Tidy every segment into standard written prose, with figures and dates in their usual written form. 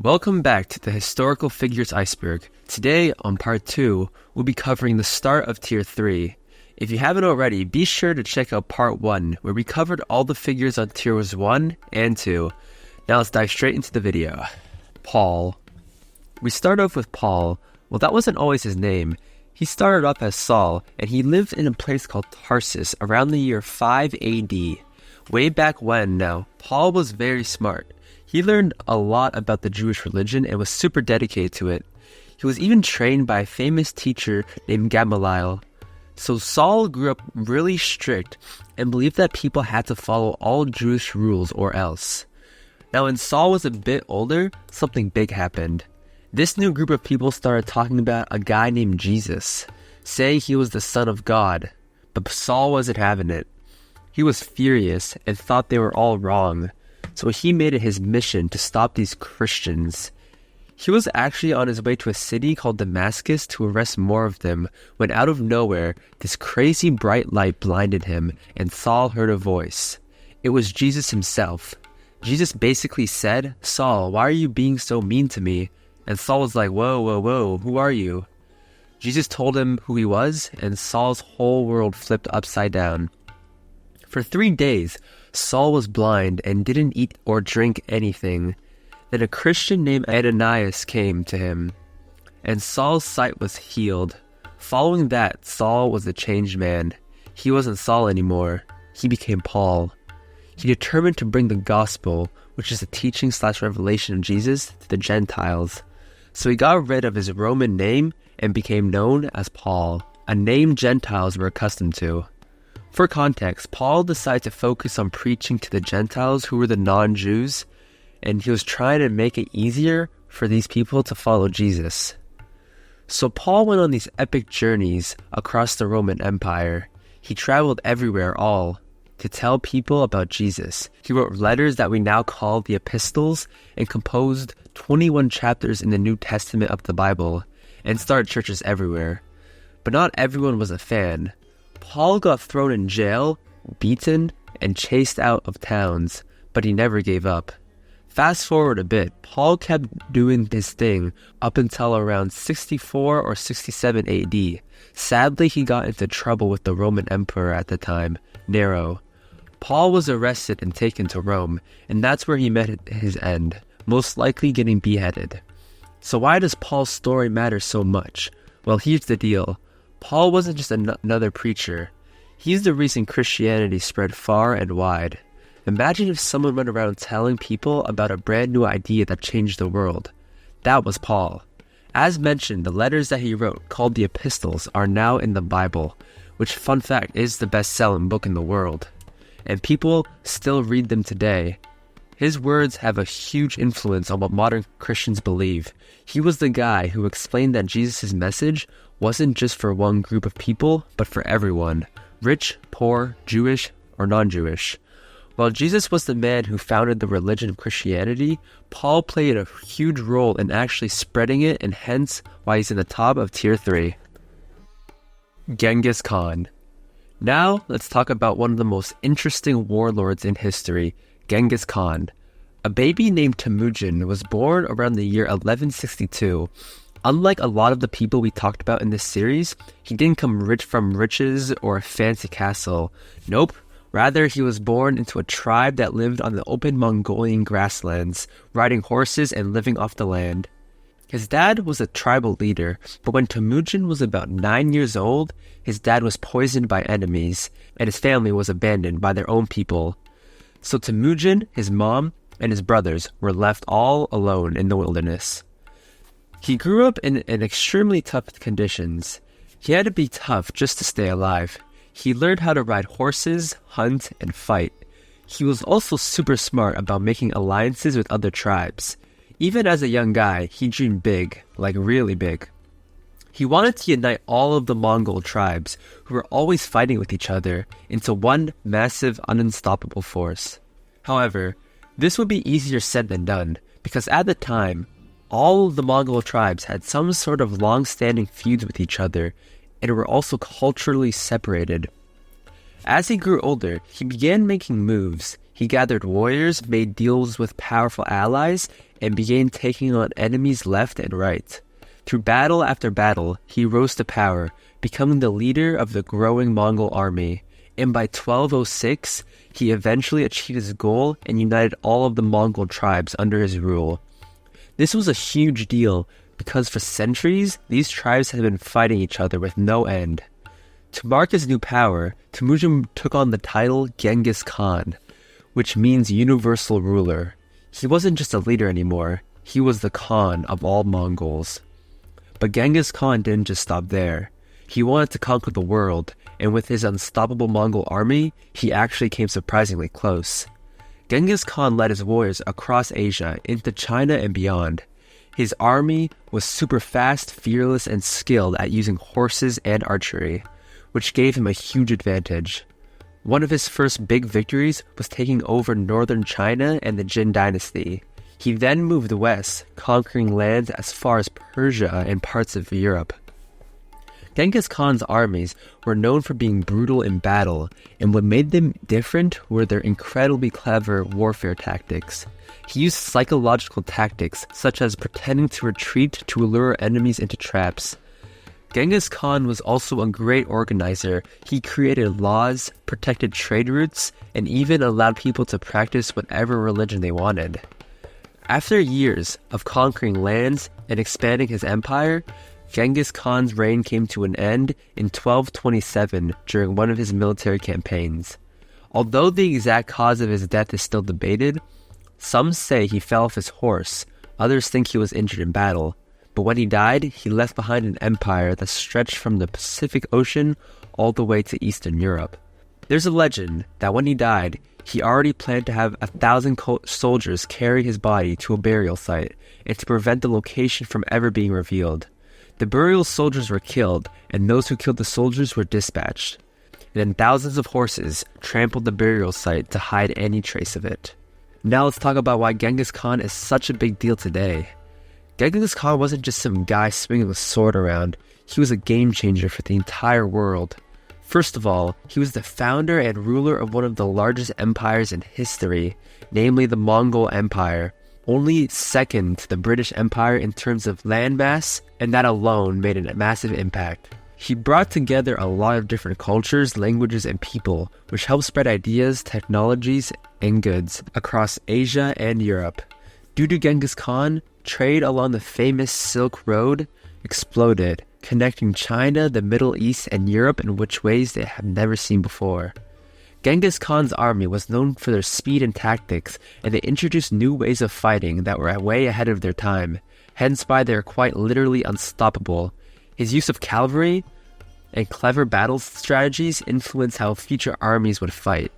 Welcome back to the Historical Figures Iceberg. Today, on part 2, we'll be covering the start of Tier 3. If you haven't already, be sure to check out part 1, where we covered all the figures on Tiers 1 and 2. Now let's dive straight into the video. Paul. We start off with Paul. Well, that wasn't always his name. He started off as Saul, and he lived in a place called Tarsus around the year 5 AD. Way back when now, Paul was very smart. He learned a lot about the Jewish religion and was super dedicated to it. He was even trained by a famous teacher named Gamaliel. So Saul grew up really strict and believed that people had to follow all Jewish rules or else. Now when Saul was a bit older, something big happened. This new group of people started talking about a guy named Jesus, saying he was the Son of God, but Saul wasn't having it. He was furious and thought they were all wrong. So he made it his mission to stop these Christians. He was actually on his way to a city called Damascus to arrest more of them when out of nowhere, this crazy bright light blinded him and Saul heard a voice. It was Jesus himself. Jesus basically said, "Saul, why are you being so mean to me?" And Saul was like, whoa, who are you? Jesus told him who he was, and Saul's whole world flipped upside down. For 3 days, Saul was blind and didn't eat or drink anything. Then a Christian named Ananias came to him, and Saul's sight was healed. Following that, Saul was a changed man. He wasn't Saul anymore. He became Paul. He determined to bring the gospel, which is the teaching/revelation of Jesus, to the Gentiles. So he got rid of his Roman name and became known as Paul, a name Gentiles were accustomed to. For context, Paul decided to focus on preaching to the Gentiles who were the non-Jews, and he was trying to make it easier for these people to follow Jesus. So Paul went on these epic journeys across the Roman Empire. He traveled everywhere to tell people about Jesus. He wrote letters that we now call the epistles and composed 21 chapters in the New Testament of the Bible and started churches everywhere. But not everyone was a fan. Paul got thrown in jail, beaten, and chased out of towns, but he never gave up. Fast forward a bit, Paul kept doing his thing up until around 64 or 67 AD. Sadly, he got into trouble with the Roman emperor at the time, Nero. Paul was arrested and taken to Rome, and that's where he met his end, most likely getting beheaded. So why does Paul's story matter so much? Well, here's the deal. Paul wasn't just another preacher. He's the reason Christianity spread far and wide. Imagine if someone went around telling people about a brand new idea that changed the world. That was Paul. As mentioned, the letters that he wrote, called the epistles, are now in the Bible, which, fun fact, is the best-selling book in the world. And people still read them today. His words have a huge influence on what modern Christians believe. He was the guy who explained that Jesus' message wasn't just for one group of people, but for everyone, rich, poor, Jewish, or non-Jewish. While Jesus was the man who founded the religion of Christianity, Paul played a huge role in actually spreading it, and hence why he's in the top of Tier 3. Genghis Khan. Now, let's talk about one of the most interesting warlords in history, Genghis Khan. A baby named Temujin was born around the year 1162. Unlike a lot of the people we talked about in this series, he didn't come rich from riches or a fancy castle. Nope. Rather, he was born into a tribe that lived on the open Mongolian grasslands, riding horses and living off the land. His dad was a tribal leader, but when Temujin was about 9 years old, his dad was poisoned by enemies, and his family was abandoned by their own people. So Temujin, his mom, and his brothers were left all alone in the wilderness. He grew up in extremely tough conditions. He had to be tough just to stay alive. He learned how to ride horses, hunt, and fight. He was also super smart about making alliances with other tribes. Even as a young guy, he dreamed big, like really big. He wanted to unite all of the Mongol tribes, who were always fighting with each other, into one massive, unstoppable force. However, this would be easier said than done, because at the time, all of the Mongol tribes had some sort of long-standing feuds with each other, and were also culturally separated. As he grew older, he began making moves. He gathered warriors, made deals with powerful allies, and began taking on enemies left and right. Through battle after battle, he rose to power, becoming the leader of the growing Mongol army. And by 1206, he eventually achieved his goal and united all of the Mongol tribes under his rule. This was a huge deal because for centuries, these tribes had been fighting each other with no end. To mark his new power, Temujin took on the title Genghis Khan, which means universal ruler. He wasn't just a leader anymore, he was the Khan of all Mongols. But Genghis Khan didn't just stop there. He wanted to conquer the world, and with his unstoppable Mongol army, he actually came surprisingly close. Genghis Khan led his warriors across Asia, into China and beyond. His army was super fast, fearless, and skilled at using horses and archery, which gave him a huge advantage. One of his first big victories was taking over northern China and the Qin dynasty. He then moved west, conquering lands as far as Persia and parts of Europe. Genghis Khan's armies were known for being brutal in battle, and what made them different were their incredibly clever warfare tactics. He used psychological tactics, such as pretending to retreat to lure enemies into traps. Genghis Khan was also a great organizer. He created laws, protected trade routes, and even allowed people to practice whatever religion they wanted. After years of conquering lands and expanding his empire, Genghis Khan's reign came to an end in 1227 during one of his military campaigns. Although the exact cause of his death is still debated, some say he fell off his horse, others think he was injured in battle. But when he died, he left behind an empire that stretched from the Pacific Ocean all the way to Eastern Europe. There's a legend that when he died, he already planned to have 1,000 soldiers carry his body to a burial site, and to prevent the location from ever being revealed. The burial soldiers were killed, and those who killed the soldiers were dispatched. And then thousands of horses trampled the burial site to hide any trace of it. Now let's talk about why Genghis Khan is such a big deal today. Genghis Khan wasn't just some guy swinging a sword around, he was a game changer for the entire world. First of all, he was the founder and ruler of one of the largest empires in history, namely the Mongol Empire, only second to the British Empire in terms of landmass, and that alone made a massive impact. He brought together a lot of different cultures, languages, and people, which helped spread ideas, technologies, and goods across Asia and Europe. Due to Genghis Khan, trade along the famous Silk Road exploded, connecting China, the Middle East, and Europe in which ways they had never seen before. Genghis Khan's army was known for their speed and tactics, and they introduced new ways of fighting that were way ahead of their time, hence why they are quite literally unstoppable. His use of cavalry and clever battle strategies influenced how future armies would fight.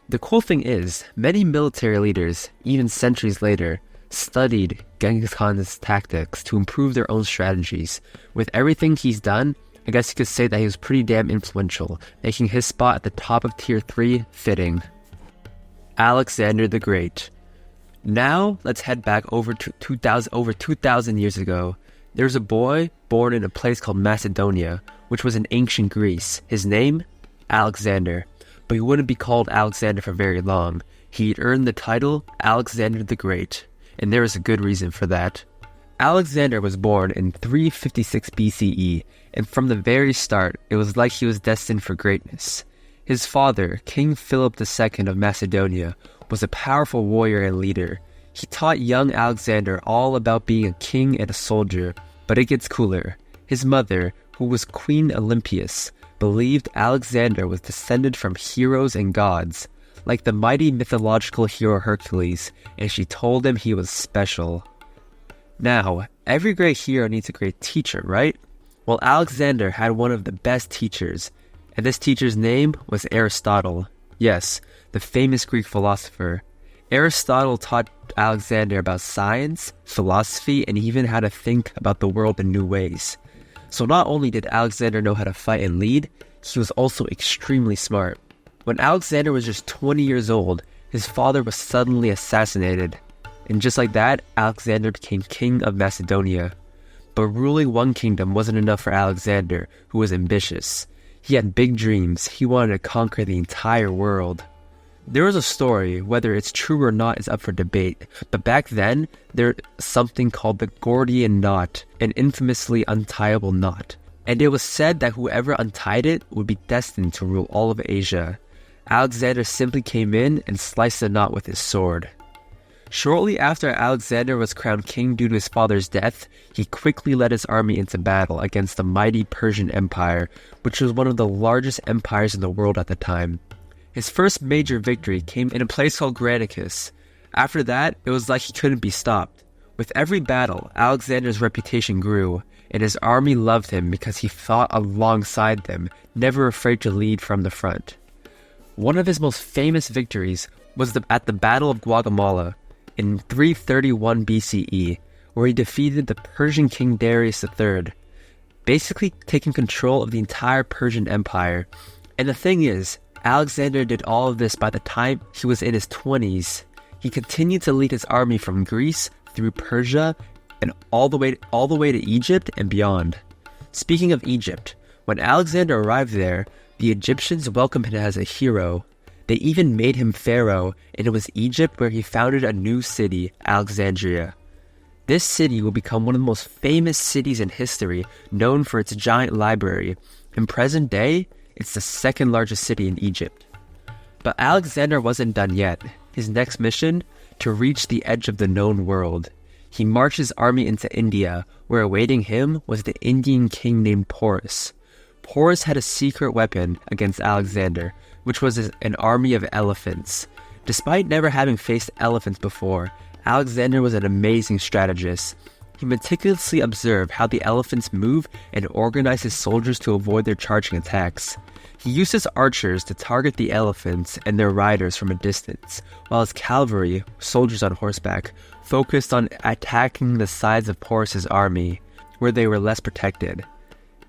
The cool thing is, many military leaders, even centuries later, studied Genghis Khan's tactics to improve their own strategies. With everything he's done, I guess you could say that he was pretty damn influential, making his spot at the top of Tier 3 fitting. Alexander the Great. Now, let's head back over 2,000 years ago. There's a boy born in a place called Macedonia, which was in ancient Greece. His name? Alexander. But he wouldn't be called Alexander for very long. He'd earned the title Alexander the Great, and there is a good reason for that. Alexander was born in 356 BCE, and from the very start, it was like he was destined for greatness. His father, King Philip II of Macedonia, was a powerful warrior and leader. He taught young Alexander all about being a king and a soldier, but it gets cooler. His mother, who was Queen Olympias, believed Alexander was descended from heroes and gods, like the mighty mythological hero Hercules, and she told him he was special. Now, every great hero needs a great teacher, right? Well, Alexander had one of the best teachers, and this teacher's name was Aristotle. Yes, the famous Greek philosopher. Aristotle taught Alexander about science, philosophy, and even how to think about the world in new ways. So not only did Alexander know how to fight and lead, he was also extremely smart. When Alexander was just 20 years old, his father was suddenly assassinated. And just like that, Alexander became king of Macedonia. But ruling one kingdom wasn't enough for Alexander, who was ambitious. He had big dreams. He wanted to conquer the entire world. There was a story, whether it's true or not is up for debate, but back then, there was something called the Gordian knot, an infamously untieable knot. And it was said that whoever untied it would be destined to rule all of Asia. Alexander simply came in and sliced the knot with his sword. Shortly after Alexander was crowned king due to his father's death, he quickly led his army into battle against the mighty Persian Empire, which was one of the largest empires in the world at the time. His first major victory came in a place called Granicus. After that, it was like he couldn't be stopped. With every battle, Alexander's reputation grew, and his army loved him because he fought alongside them, never afraid to lead from the front. One of his most famous victories was at the Battle of Guatemala in 331 BCE, where he defeated the Persian king Darius III, basically taking control of the entire Persian Empire. And the thing is, Alexander did all of this by the time he was in his 20s. He continued to lead his army from Greece through Persia and all the way to Egypt and beyond. Speaking of Egypt, when Alexander arrived there, the Egyptians welcomed him as a hero. They even made him pharaoh, and it was Egypt where he founded a new city, Alexandria. This city will become one of the most famous cities in history, known for its giant library. In present day, it's the second largest city in Egypt. But Alexander wasn't done yet. His next mission? To reach the edge of the known world. He marched his army into India, where awaiting him was the Indian king named Porus. Porus had a secret weapon against Alexander, which was an army of elephants. Despite never having faced elephants before, Alexander was an amazing strategist. He meticulously observed how the elephants move and organized his soldiers to avoid their charging attacks. He used his archers to target the elephants and their riders from a distance, while his cavalry, soldiers on horseback, focused on attacking the sides of Porus's army, where they were less protected.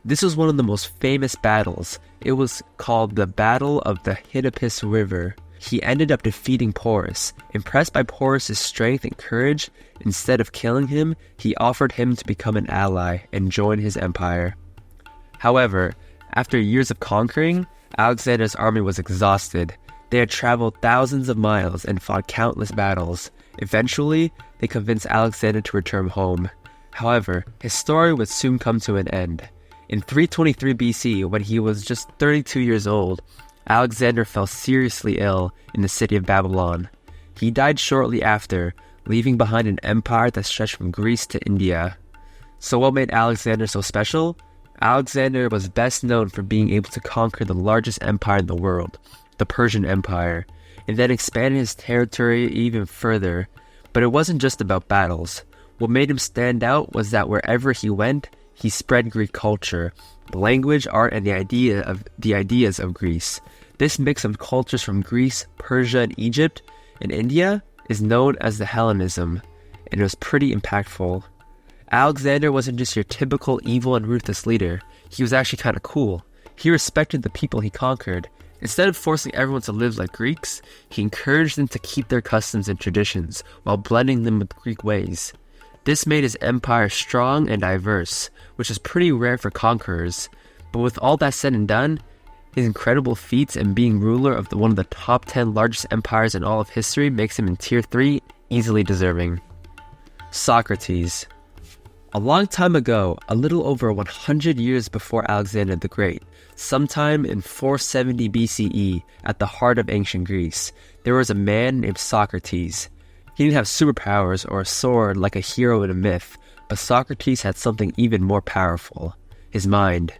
This was one of the most famous battles. It was called the Battle of the Hippocrates River. He ended up defeating Porus. Impressed by Porus's strength and courage, instead of killing him, he offered him to become an ally and join his empire. However, after years of conquering, Alexander's army was exhausted. They had traveled thousands of miles and fought countless battles. Eventually, they convinced Alexander to return home. However, his story would soon come to an end. In 323 BC, when he was just 32 years old, Alexander fell seriously ill in the city of Babylon. He died shortly after, leaving behind an empire that stretched from Greece to India. So what made Alexander so special? Alexander was best known for being able to conquer the largest empire in the world, the Persian Empire, and then expanded his territory even further. But it wasn't just about battles. What made him stand out was that wherever he went, he spread Greek culture, language, art, and the ideas of Greece. This mix of cultures from Greece, Persia, and Egypt, and India is known as the Hellenism, and it was pretty impactful. Alexander wasn't just your typical evil and ruthless leader. He was actually kind of cool. He respected the people he conquered. Instead of forcing everyone to live like Greeks, he encouraged them to keep their customs and traditions while blending them with Greek ways. This made his empire strong and diverse, which is pretty rare for conquerors. But with all that said and done, his incredible feats and being ruler of one of the top 10 largest empires in all of history makes him in tier 3 easily deserving. Socrates. A long time ago, a little over 100 years before Alexander the Great, sometime in 470 BCE, at the heart of ancient Greece, there was a man named Socrates. He didn't have superpowers or a sword like a hero in a myth, but Socrates had something even more powerful: his mind.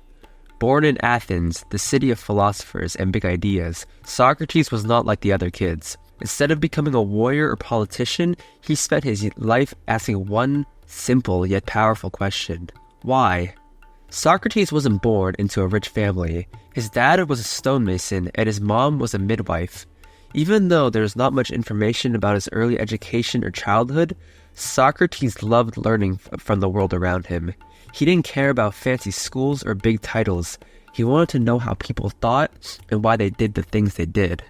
Born in Athens, the city of philosophers and big ideas, Socrates was not like the other kids. Instead of becoming a warrior or politician, he spent his life asking one simple yet powerful question: why? Socrates wasn't born into a rich family. His dad was a stonemason and his mom was a midwife. Even though there is not much information about his early education or childhood, Socrates loved learning from the world around him. He didn't care about fancy schools or big titles. He wanted to know how people thought and why they did the things they did.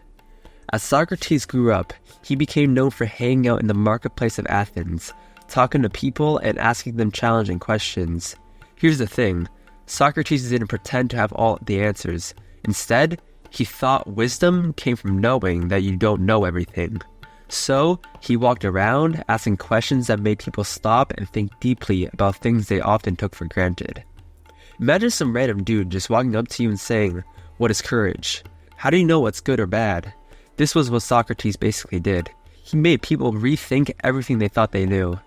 As Socrates grew up, he became known for hanging out in the marketplace of Athens, talking to people and asking them challenging questions. Here's the thing: Socrates didn't pretend to have all the answers. Instead, He thought wisdom came from knowing that you don't know everything. So, he walked around asking questions that made people stop and think deeply about things they often took for granted. Imagine some random dude just walking up to you and saying, "What is courage? How do you know what's good or bad?" This was what Socrates basically did. He made people rethink everything they thought they knew.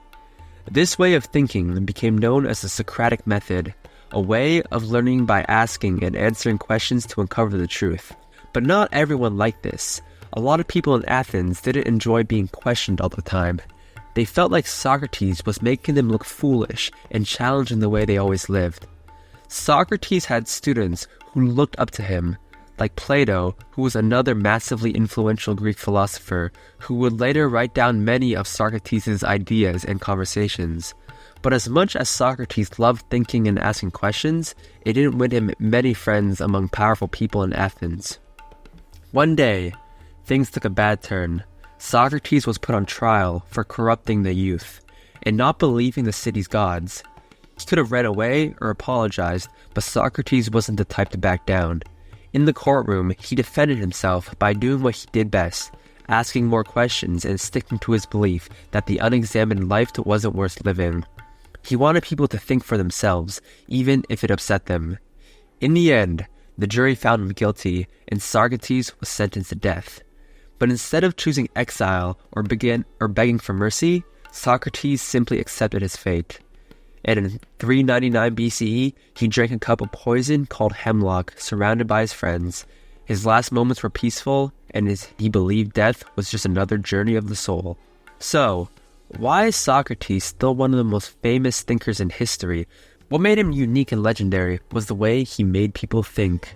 This way of thinking became known as the Socratic method, a way of learning by asking and answering questions to uncover the truth. But not everyone liked this. A lot of people in Athens didn't enjoy being questioned all the time. They felt like Socrates was making them look foolish and challenging the way they always lived. Socrates had students who looked up to him, like Plato, who was another massively influential Greek philosopher who would later write down many of Socrates' ideas and conversations. But as much as Socrates loved thinking and asking questions, it didn't win him many friends among powerful people in Athens. One day, things took a bad turn. Socrates was put on trial for corrupting the youth and not believing the city's gods. He could have ran away or apologized, but Socrates wasn't the type to back down. In the courtroom, he defended himself by doing what he did best, asking more questions and sticking to his belief that the unexamined life wasn't worth living. He wanted people to think for themselves, even if it upset them. In the end, the jury found him guilty, and Socrates was sentenced to death. But instead of choosing exile or begging for mercy, Socrates simply accepted his fate. And in 399 BCE, he drank a cup of poison called hemlock, surrounded by his friends. His last moments were peaceful, and he believed death was just another journey of the soul. So, why is Socrates still one of the most famous thinkers in history? What made him unique and legendary was the way he made people think.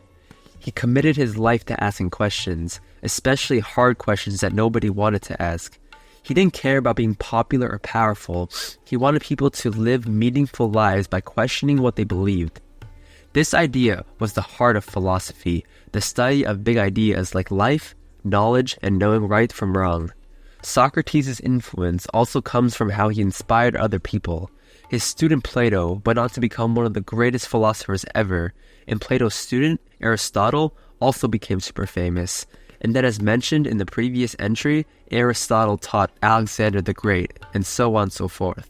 He committed his life to asking questions, especially hard questions that nobody wanted to ask. He didn't care about being popular or powerful. He wanted people to live meaningful lives by questioning what they believed. This idea was the heart of philosophy, the study of big ideas like life, knowledge, and knowing right from wrong. Socrates' influence also comes from how he inspired other people. His student Plato went on to become one of the greatest philosophers ever, and Plato's student, Aristotle, also became super famous. And then, as mentioned in the previous entry, Aristotle taught Alexander the Great, and so on and so forth.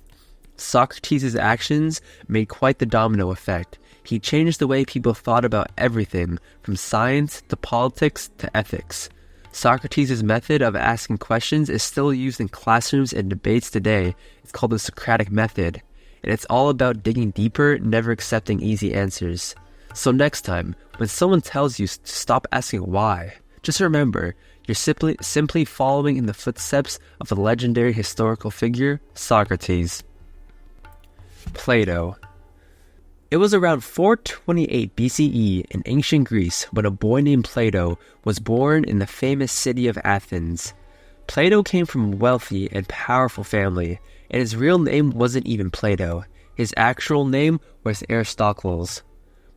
Socrates' actions made quite the domino effect. He changed the way people thought about everything, from science to politics to ethics. Socrates' method of asking questions is still used in classrooms and debates today. It's called the Socratic method, and it's all about digging deeper, never accepting easy answers. So next time, when someone tells you to stop asking why, just remember, you're simply following in the footsteps of the legendary historical figure, Socrates. Plato. It was around 428 BCE in ancient Greece when a boy named Plato was born in the famous city of Athens. Plato came from a wealthy and powerful family, and his real name wasn't even Plato. His actual name was Aristotle.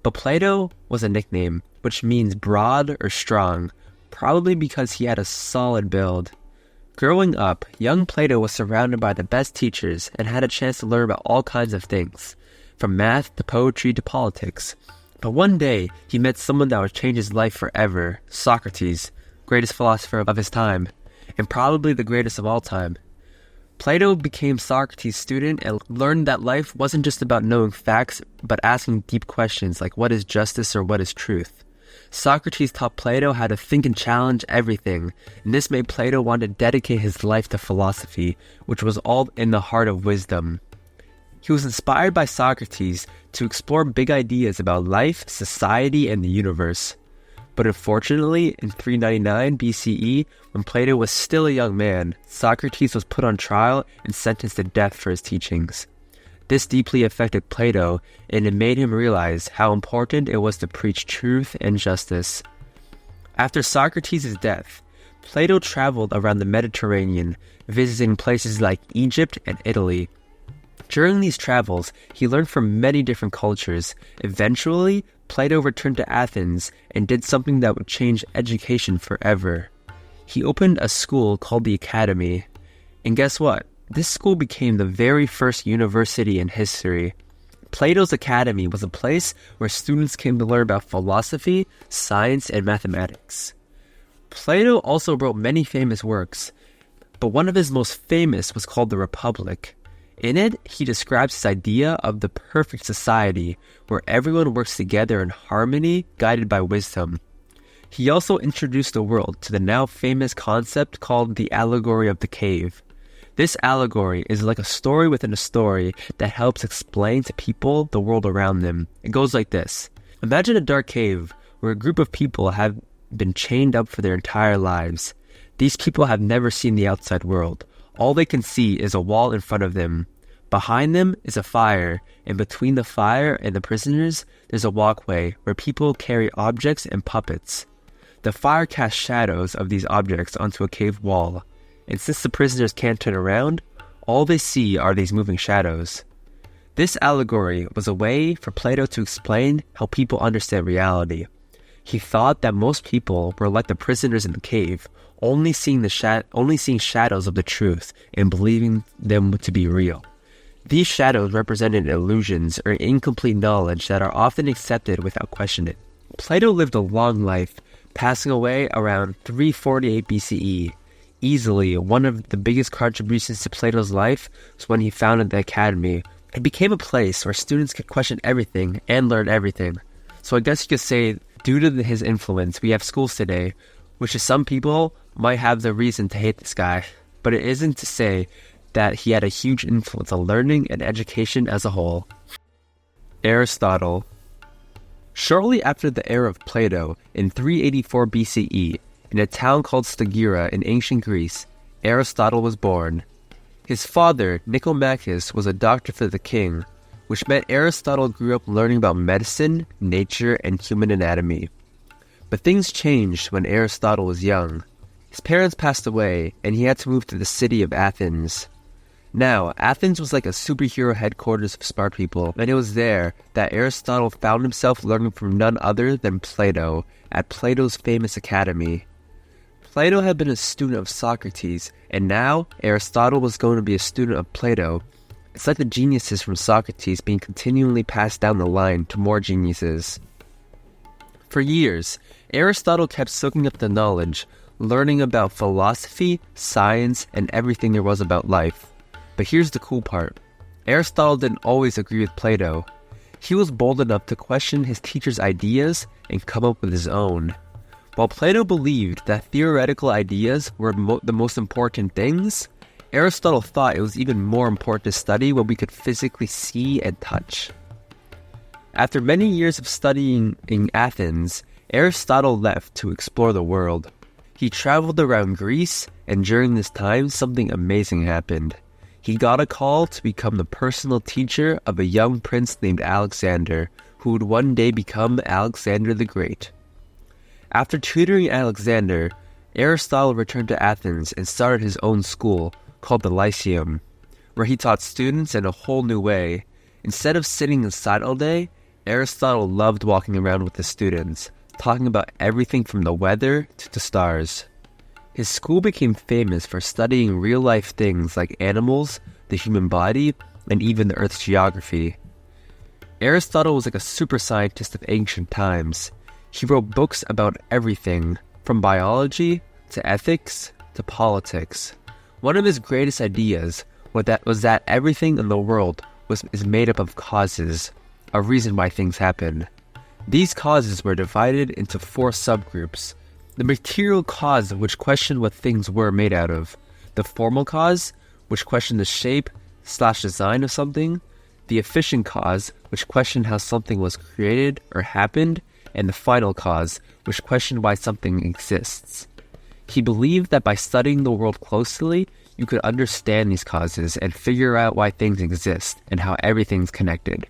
But Plato was a nickname, which means broad or strong, probably because he had a solid build. Growing up, young Plato was surrounded by the best teachers and had a chance to learn about all kinds of things, from math to poetry to politics. But one day, he met someone that would change his life forever, Socrates, greatest philosopher of his time, and probably the greatest of all time. Plato became Socrates' student and learned that life wasn't just about knowing facts, but asking deep questions like what is justice or what is truth. Socrates taught Plato how to think and challenge everything, and this made Plato want to dedicate his life to philosophy, which was all in the heart of wisdom. He was inspired by Socrates to explore big ideas about life, society, and the universe. But unfortunately, in 399 BCE, when Plato was still a young man, Socrates was put on trial and sentenced to death for his teachings. This deeply affected Plato, and it made him realize how important it was to preach truth and justice. After Socrates' death, Plato traveled around the Mediterranean, visiting places like Egypt and Italy. During these travels, he learned from many different cultures. Eventually, Plato returned to Athens and did something that would change education forever. He opened a school called the Academy. And guess what? This school became the very first university in history. Plato's Academy was a place where students came to learn about philosophy, science, and mathematics. Plato also wrote many famous works, but one of his most famous was called The Republic. In it, he describes his idea of the perfect society where everyone works together in harmony, guided by wisdom. He also introduced the world to the now famous concept called the allegory of the cave. This allegory is like a story within a story that helps explain to people the world around them. It goes like this. Imagine a dark cave where a group of people have been chained up for their entire lives. These people have never seen the outside world. All they can see is a wall in front of them. Behind them is a fire, and between the fire and the prisoners, there's a walkway where people carry objects and puppets. The fire casts shadows of these objects onto a cave wall, and since the prisoners can't turn around, all they see are these moving shadows. This allegory was a way for Plato to explain how people understand reality. He thought that most people were like the prisoners in the cave, only seeing shadows of the truth and believing them to be real. These shadows represented illusions or incomplete knowledge that are often accepted without questioning. Plato lived a long life, passing away around 348 BCE. Easily, one of the biggest contributions to Plato's life was when he founded the Academy. It became a place where students could question everything and learn everything. So I guess you could say, due to his influence, we have schools today, which to some people might have the reason to hate this guy. But it isn't to say that he had a huge influence on learning and education as a whole. Aristotle. Shortly after the era of Plato, in 384 BCE, in a town called Stagira in ancient Greece, Aristotle was born. His father, Nicomachus, was a doctor for the king, which meant Aristotle grew up learning about medicine, nature, and human anatomy. But things changed when Aristotle was young. His parents passed away, and he had to move to the city of Athens. Now, Athens was like a superhero headquarters of smart people, and it was there that Aristotle found himself learning from none other than Plato at Plato's famous academy. Plato had been a student of Socrates, and now Aristotle was going to be a student of Plato. It's like the geniuses from Socrates being continually passed down the line to more geniuses. For years, Aristotle kept soaking up the knowledge, learning about philosophy, science, and everything there was about life. But here's the cool part. Aristotle didn't always agree with Plato. He was bold enough to question his teacher's ideas and come up with his own. While Plato believed that theoretical ideas were the most important things, Aristotle thought it was even more important to study what we could physically see and touch. After many years of studying in Athens, Aristotle left to explore the world. He traveled around Greece, and during this time, something amazing happened. He got a call to become the personal teacher of a young prince named Alexander, who would one day become Alexander the Great. After tutoring Alexander, Aristotle returned to Athens and started his own school, called the Lyceum, where he taught students in a whole new way. Instead of sitting inside all day, Aristotle loved walking around with the students, talking about everything from the weather to the stars. His school became famous for studying real-life things like animals, the human body, and even the Earth's geography. Aristotle was like a super scientist of ancient times. He wrote books about everything, from biology to ethics to politics. One of his greatest ideas was that everything in the world is made up of causes, a reason why things happen. These causes were divided into 4 subgroups. The material cause, which questioned what things were made out of. The formal cause, which questioned the shape/design of something. The efficient cause, which questioned how something was created or happened. And the final cause, which questioned why something exists. He believed that by studying the world closely, you could understand these causes and figure out why things exist and how everything's connected.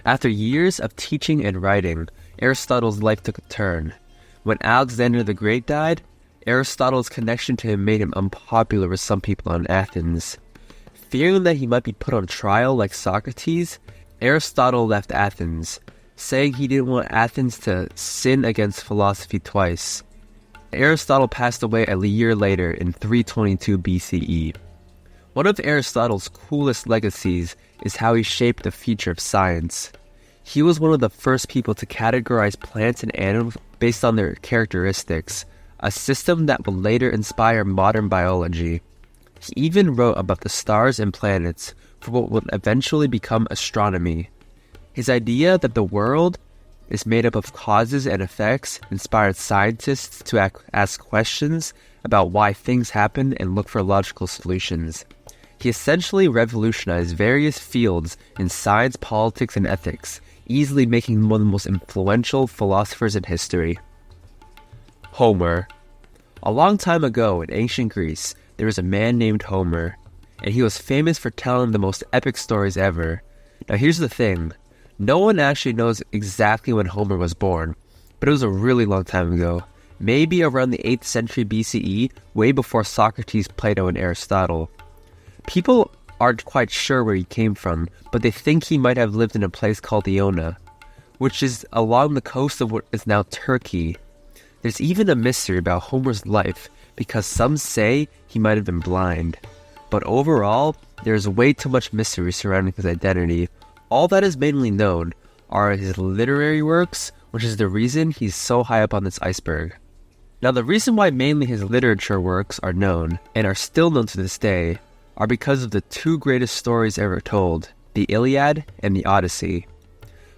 After years of teaching and writing, Aristotle's life took a turn. When Alexander the Great died, Aristotle's connection to him made him unpopular with some people in Athens. Fearing that he might be put on trial like Socrates, Aristotle left Athens, saying he didn't want Athens to sin against philosophy twice. Aristotle passed away a year later in 322 BCE. One of Aristotle's coolest legacies is how he shaped the future of science. He was one of the first people to categorize plants and animals based on their characteristics, a system that would later inspire modern biology. He even wrote about the stars and planets for what would eventually become astronomy. His idea that the world is made up of causes and effects inspired scientists to ask questions about why things happen and look for logical solutions. He essentially revolutionized various fields in science, politics, and ethics, easily making him one of the most influential philosophers in history. Homer. A long time ago in ancient Greece, there was a man named Homer, and he was famous for telling the most epic stories ever. Now here's the thing, no one actually knows exactly when Homer was born, but it was a really long time ago, maybe around the 8th century BCE, way before Socrates, Plato, and Aristotle. People aren't quite sure where he came from, but they think he might have lived in a place called Iona, which is along the coast of what is now Turkey. There's even a mystery about Homer's life, because some say he might have been blind. But overall, there's way too much mystery surrounding his identity. All that is mainly known are his literary works, which is the reason he's so high up on this iceberg. Now the reason why mainly his literature works are known, and are still known to this day, are because of the two greatest stories ever told, the Iliad and the Odyssey.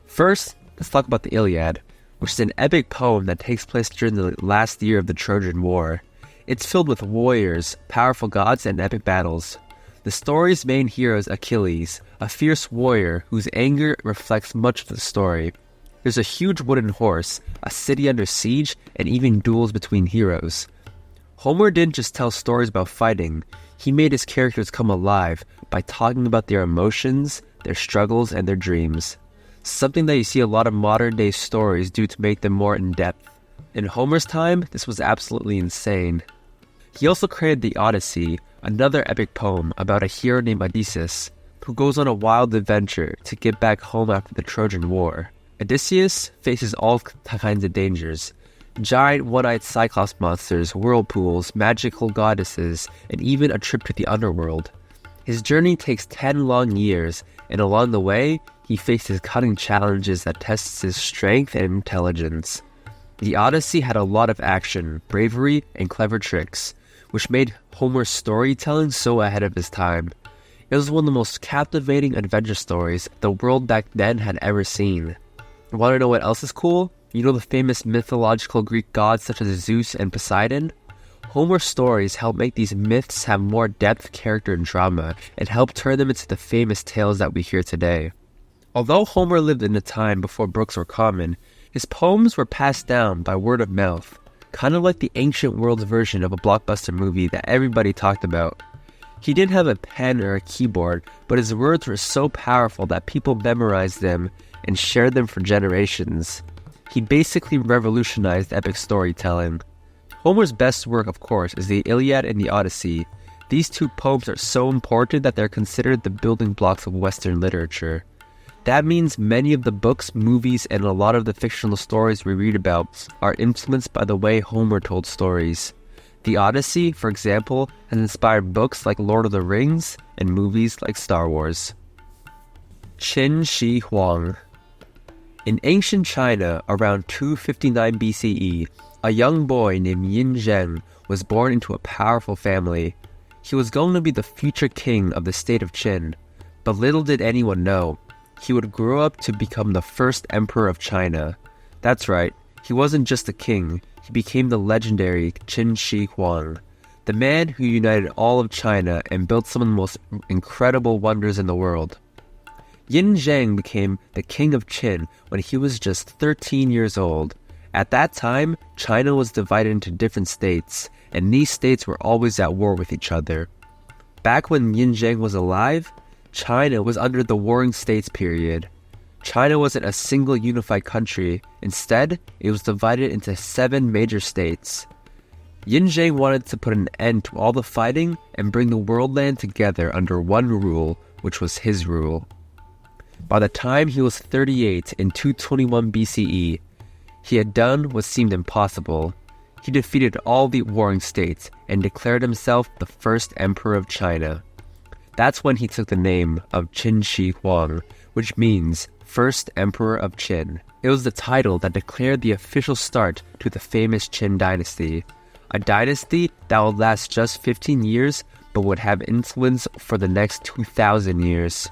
First, let's talk about the Iliad, which is an epic poem that takes place during the last year of the Trojan War. It's filled with warriors, powerful gods, and epic battles. The story's main hero is Achilles, a fierce warrior whose anger reflects much of the story. There's a huge wooden horse, a city under siege, and even duels between heroes. Homer didn't just tell stories about fighting, he made his characters come alive by talking about their emotions, their struggles, and their dreams. Something that you see a lot of modern-day stories do to make them more in-depth. In Homer's time, this was absolutely insane. He also created the Odyssey, another epic poem about a hero named Odysseus, who goes on a wild adventure to get back home after the Trojan War. Odysseus faces all kinds of dangers. Giant one-eyed cyclops monsters, whirlpools, magical goddesses, and even a trip to the underworld. His journey takes 10 long years, and along the way, he faces cunning challenges that tests his strength and intelligence. The Odyssey had a lot of action, bravery, and clever tricks, which made Homer's storytelling so ahead of his time. It was one of the most captivating adventure stories the world back then had ever seen. Want to know what else is cool? You know the famous mythological Greek gods such as Zeus and Poseidon? Homer's stories help make these myths have more depth, character, and drama, and help turn them into the famous tales that we hear today. Although Homer lived in a time before books were common, his poems were passed down by word of mouth, kind of like the ancient world's version of a blockbuster movie that everybody talked about. He didn't have a pen or a keyboard, but his words were so powerful that people memorized them and shared them for generations. He basically revolutionized epic storytelling. Homer's best work, of course, is the Iliad and the Odyssey. These two poems are so important that they're considered the building blocks of Western literature. That means many of the books, movies, and a lot of the fictional stories we read about are influenced by the way Homer told stories. The Odyssey, for example, has inspired books like Lord of the Rings and movies like Star Wars. Qin Shi Huang. In ancient China, around 259 BCE, a young boy named Yin Zheng was born into a powerful family. He was going to be the future king of the state of Qin, but little did anyone know, he would grow up to become the first emperor of China. That's right, he wasn't just a king, he became the legendary Qin Shi Huang, the man who united all of China and built some of the most incredible wonders in the world. Yin Zheng became the king of Qin when he was just 13 years old. At that time, China was divided into different states, and these states were always at war with each other. Back when Yin Zheng was alive, China was under the Warring States period. China wasn't a single unified country. Instead, it was divided into 7 major states. Yin Zheng wanted to put an end to all the fighting and bring the world land together under one rule, which was his rule. By the time he was 38 in 221 BCE, he had done what seemed impossible. He defeated all the warring states and declared himself the first emperor of China. That's when he took the name of Qin Shi Huang, which means First Emperor of Qin. It was the title that declared the official start to the famous Qin dynasty, a dynasty that would last just 15 years but would have influence for the next 2,000 years.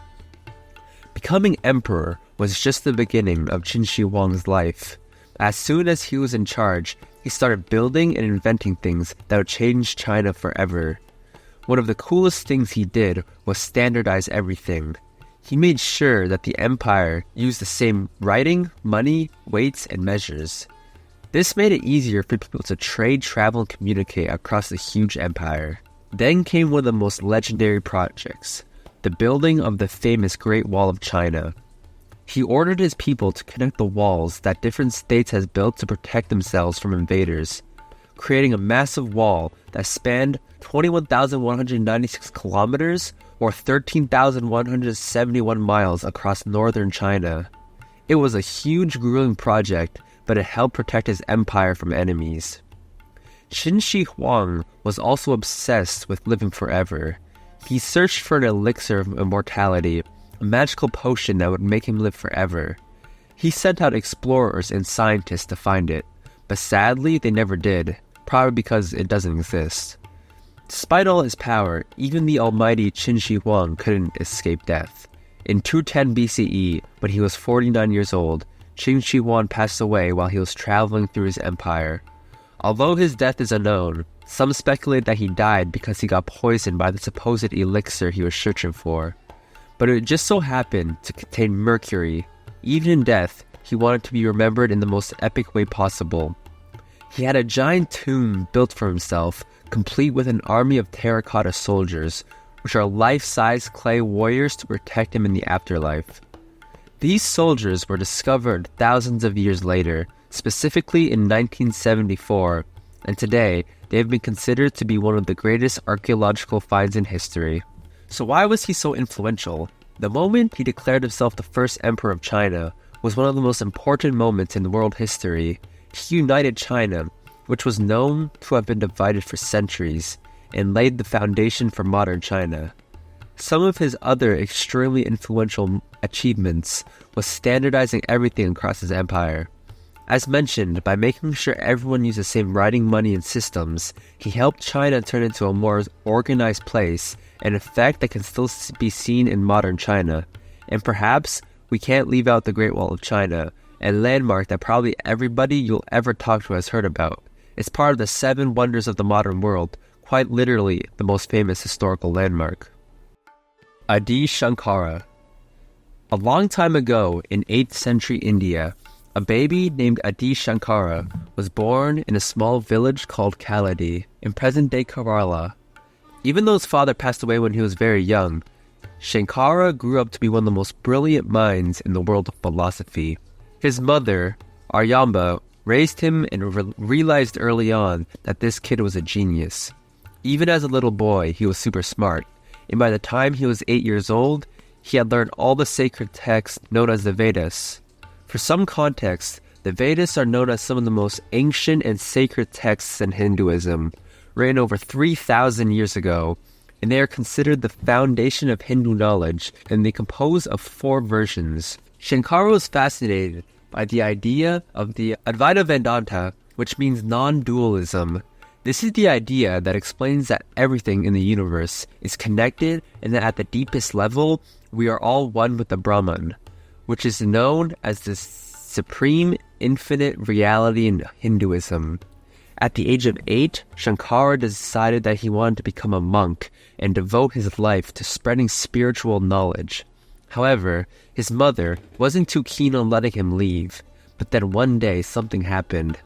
Becoming emperor was just the beginning of Qin Shi Huang's life. As soon as he was in charge, he started building and inventing things that would change China forever. One of the coolest things he did was standardize everything. He made sure that the empire used the same writing, money, weights, and measures. This made it easier for people to trade, travel, and communicate across the huge empire. Then came one of the most legendary projects, the building of the famous Great Wall of China. He ordered his people to connect the walls that different states had built to protect themselves from invaders, creating a massive wall that spanned 21,196 kilometers or 13,171 miles across northern China. It was a huge, grueling project, but it helped protect his empire from enemies. Qin Shi Huang was also obsessed with living forever. He searched for an elixir of immortality, a magical potion that would make him live forever. He sent out explorers and scientists to find it, but sadly they never did, probably because it doesn't exist. Despite all his power, even the almighty Qin Shi Huang couldn't escape death. In 210 BCE, when he was 49 years old, Qin Shi Huang passed away while he was traveling through his empire. Although his death is unknown, some speculate that he died because he got poisoned by the supposed elixir he was searching for. But it just so happened to contain mercury. Even in death, he wanted to be remembered in the most epic way possible. He had a giant tomb built for himself, complete with an army of terracotta soldiers, which are life-size clay warriors to protect him in the afterlife. These soldiers were discovered thousands of years later, specifically in 1974, and today they have been considered to be one of the greatest archaeological finds in history. So why was he so influential? The moment he declared himself the first emperor of China was one of the most important moments in world history. He united China, which was known to have been divided for centuries, and laid the foundation for modern China. Some of his other extremely influential achievements was standardizing everything across his empire. As mentioned, by making sure everyone used the same writing, money, and systems, he helped China turn into a more organized place, an effect that can still be seen in modern China. And perhaps we can't leave out the Great Wall of China, a landmark that probably everybody you'll ever talk to has heard about. It's part of the 7 wonders of the modern world, quite literally the most famous historical landmark. Adi Shankara. A long time ago in 8th century India, a baby named Adi Shankara was born in a small village called Kaladi in present-day Kerala. Even though his father passed away when he was very young, Shankara grew up to be one of the most brilliant minds in the world of philosophy. His mother, Aryamba, raised him and realized early on that this kid was a genius. Even as a little boy, he was super smart, and by the time he was 8 years old, he had learned all the sacred texts known as the Vedas. For some context, the Vedas are known as some of the most ancient and sacred texts in Hinduism, written over 3,000 years ago, and they are considered the foundation of Hindu knowledge, and they compose of 4 versions. Shankara was fascinated by the idea of the Advaita Vedanta, which means non-dualism. This is the idea that explains that everything in the universe is connected and that at the deepest level, we are all one with the Brahman, which is known as the supreme infinite reality in Hinduism. At the age of 8, Shankara decided that he wanted to become a monk and devote his life to spreading spiritual knowledge. However, his mother wasn't too keen on letting him leave, but then one day something happened.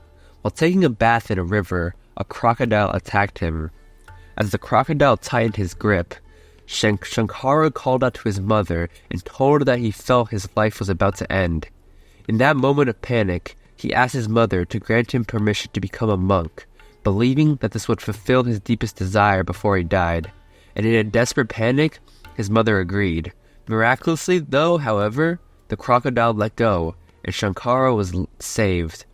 While taking a bath in a river, a crocodile attacked him. As the crocodile tightened his grip, Shankara called out to his mother and told her that he felt his life was about to end. In that moment of panic, he asked his mother to grant him permission to become a monk, believing that this would fulfill his deepest desire before he died. And in a desperate panic, his mother agreed. Miraculously, though, however, the crocodile let go, and Shankara was saved.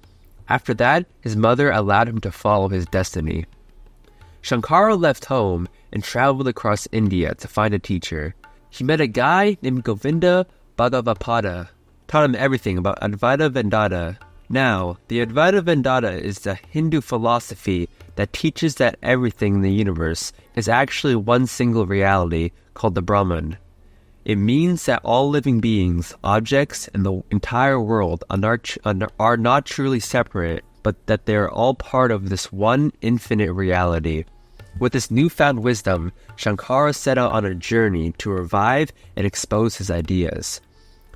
After that, his mother allowed him to follow his destiny. Shankara left home and traveled across India to find a teacher. He met a guy named Govinda Bhagavapada, taught him everything about Advaita Vedanta. Now, the Advaita Vedanta is the Hindu philosophy that teaches that everything in the universe is actually one single reality called the Brahman. It means that all living beings, objects, and the entire world are not truly separate, but that they are all part of this one infinite reality. With this newfound wisdom, Shankara set out on a journey to revive and expose his ideas.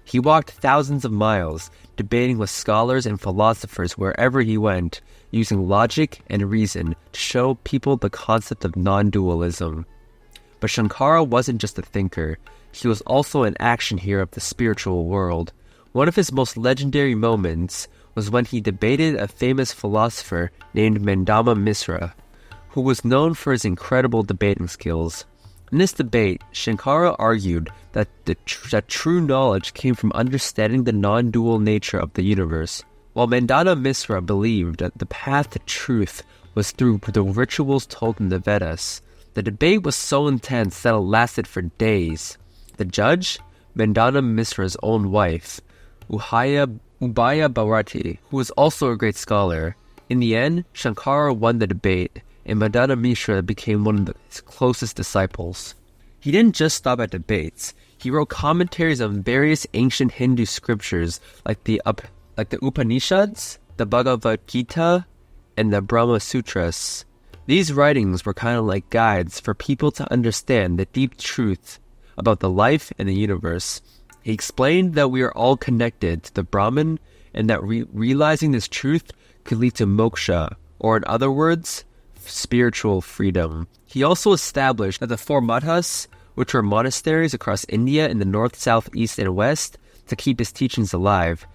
He walked thousands of miles, debating with scholars and philosophers wherever he went, using logic and reason to show people the concept of non-dualism. But Shankara wasn't just a thinker, he was also an action hero of the spiritual world. One of his most legendary moments was when he debated a famous philosopher named Mandama Misra, who was known for his incredible debating skills. In this debate, Shankara argued that true knowledge came from understanding the non-dual nature of the universe, while Mandana Misra believed that the path to truth was through the rituals told in the Vedas. The debate was so intense that it lasted for days. The judge, Mandana Misra's own wife, Ubaya Bharati, who was also a great scholar. In the end, Shankara won the debate, and Mandana Misra became one of his closest disciples. He didn't just stop at debates. He wrote commentaries on various ancient Hindu scriptures like the Upanishads, the Bhagavad Gita, and the Brahma Sutras. These writings were kind of like guides for people to understand the deep truth about the life and the universe. He explained that we are all connected to the Brahman and that realizing this truth could lead to moksha, or in other words, spiritual freedom. He also established that the 4 mathas, which were monasteries across India in the north, south, east, and west, to keep his teachings alive.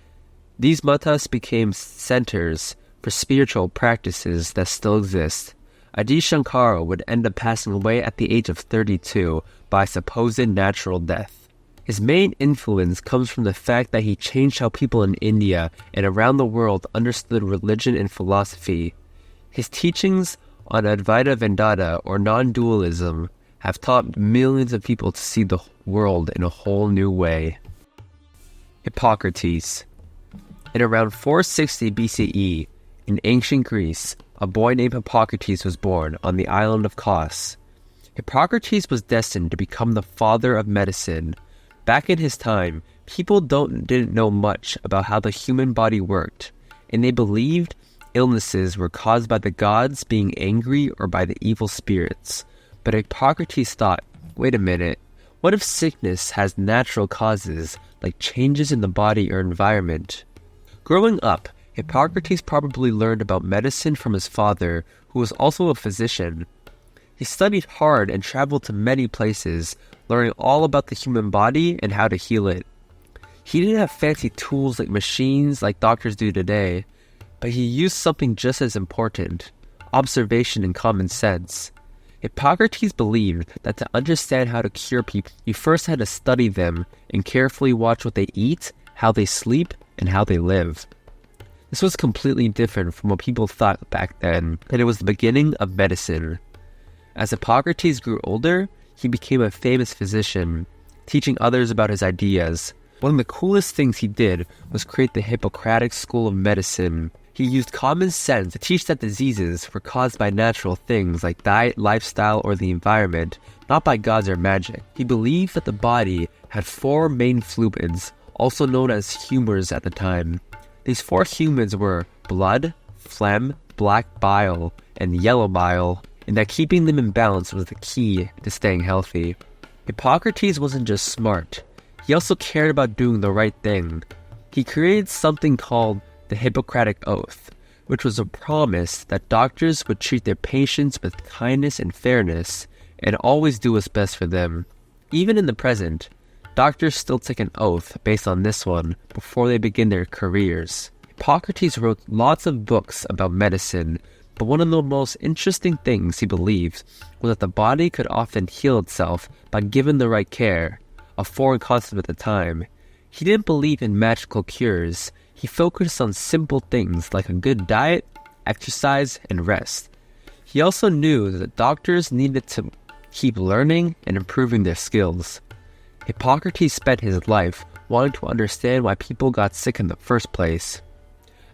These mathas became centers for spiritual practices that still exist. Adi Shankara would end up passing away at the age of 32 by supposed natural death. His main influence comes from the fact that he changed how people in India and around the world understood religion and philosophy. His teachings on Advaita Vedanta, or non-dualism, have taught millions of people to see the world in a whole new way. Hippocrates. In around 460 BCE, in ancient Greece, a boy named Hippocrates was born on the island of Kos. Hippocrates was destined to become the father of medicine. Back in his time, people didn't know much about how the human body worked, and they believed illnesses were caused by the gods being angry or by the evil spirits. But Hippocrates thought, wait a minute, what if sickness has natural causes like changes in the body or environment? Growing up, Hippocrates probably learned about medicine from his father, who was also a physician. He studied hard and traveled to many places, learning all about the human body and how to heal it. He didn't have fancy tools like machines like doctors do today, but he used something just as important: observation and common sense. Hippocrates believed that to understand how to cure people, you first had to study them and carefully watch what they eat, how they sleep, and how they live. This was completely different from what people thought back then, and it was the beginning of medicine. As Hippocrates grew older, he became a famous physician, teaching others about his ideas. One of the coolest things he did was create the Hippocratic School of Medicine. He used common sense to teach that diseases were caused by natural things like diet, lifestyle, or the environment, not by gods or magic. He believed that the body had 4 main fluids, also known as humors at the time. These 4 humors were blood, phlegm, black bile, and yellow bile, and that keeping them in balance was the key to staying healthy. Hippocrates wasn't just smart, he also cared about doing the right thing. He created something called the Hippocratic Oath, which was a promise that doctors would treat their patients with kindness and fairness, and always do what's best for them. Even in the present, doctors still take an oath based on this one before they begin their careers. Hippocrates wrote lots of books about medicine, but one of the most interesting things he believed was that the body could often heal itself by given the right care, a foreign concept at the time. He didn't believe in magical cures. He focused on simple things like a good diet, exercise, and rest. He also knew that doctors needed to keep learning and improving their skills. Hippocrates spent his life wanting to understand why people got sick in the first place.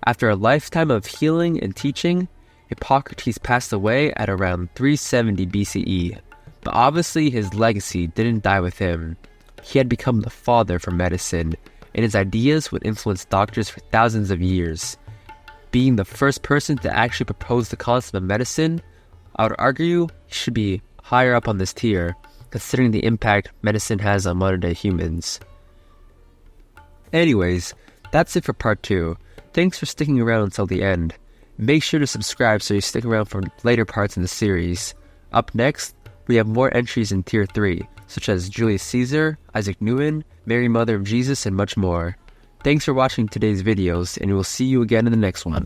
After a lifetime of healing and teaching, Hippocrates passed away at around 370 BCE, but obviously his legacy didn't die with him. He had become the father for medicine, and his ideas would influence doctors for thousands of years. Being the first person to actually propose the concept of medicine, I would argue he should be higher up on this tier, considering the impact medicine has on modern-day humans. Anyways, that's it for part 2. Thanks for sticking around until the end. Make sure to subscribe so you stick around for later parts in the series. Up next, we have more entries in Tier 3, such as Julius Caesar, Isaac Newton, Mary Mother of Jesus, and much more. Thanks for watching today's videos, and we'll see you again in the next one.